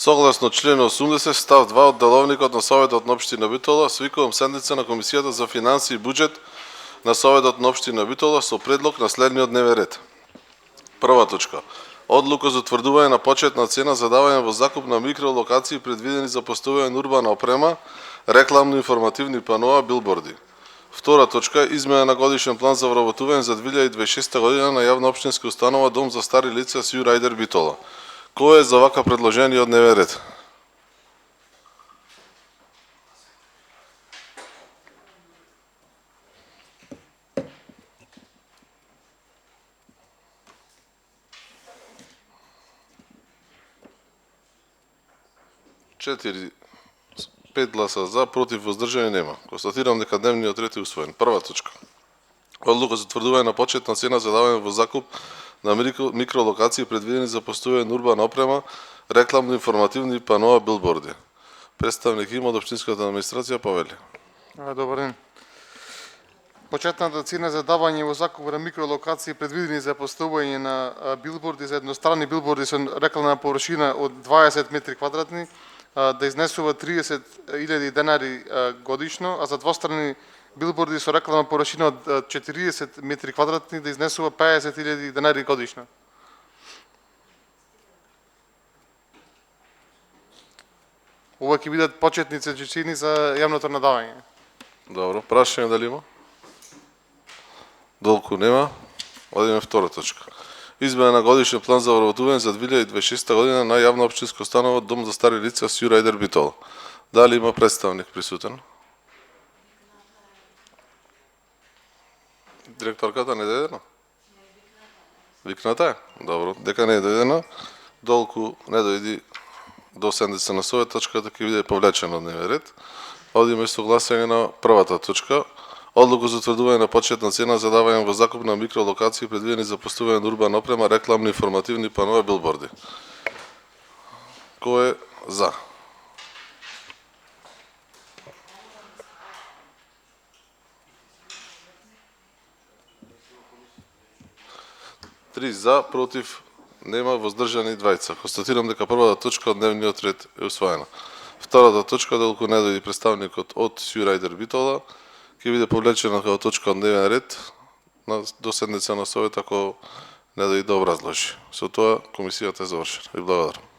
Согласно член 80 став 2 од Деловникот на Советот на Општина Битола, свикувам седница на Комисијата за финансии и буџет на Советот на Општина Битола со предлог на следниот дневен ред. Прва точка. Одлука за утврдување на почетна цена за давање во закуп на микролокации предвидени за поставување на урбана опрема, рекламно-информативни паноа, билборди. Втора точка. Измена на годишен план за вработување за 2026 година на јавна општинска установа Дом за стари лица Сју Рајдер Битола. Кој е за вака предложение од дневен ред? Пет гласа за, против, воздржани нема. Констатирам дека дневниот ред е усвоен. Прва точка. Одлука за утврдување на почетна цена за давање во закуп на микролокации предвидени за поставување на урбана опрема, рекламно-информативни паноа, билборди. Представник има од општинската администрација, Павели. Добар ден. Почетната цена за давање во закуп на микролокации предвидени за поставување на билборди за едностранни билборди со рекламна површина од 20 метри квадратни да изнесува 30.000 денари годишно, а за двостранни билборди со рекламна површина од 40 метри квадратни да изнесува 50.000 денари годишно. Ова ќе бидат почетни цени за јавното надавање. Добро, прашање дали има? Долку нема. Одиме втора точка. Измена на годишен план за вработување за 2026 година на јавна општинска установа Дом за стари лица Сју Рајдер Битола. Дали има представник присутен? Директорката не е дојдена? Викната е? Добро. Дека не е дојдена, долку не дојди до седница на Совет, точката ќе биде повлечена од дневен ред. Одиме со гласање на првата точка. Одлука за утврдување на почетна цена за давање во закуп на микролокации предвидени за поставување на урбана опрема, рекламно-информативни паноа, билборди. Кој е за? Три за, против нема, воздржани двајца. Констатирам дека првата точка од дневниот ред е усвоена. Втората точка, доколку не дојде представникот од Сју Рајдер Битола, ќе биде повлечена како точка од дневен ред до седница на Совет, ако не дојде да образложи. Со тоа комисијата е завршена. Ви благодарам.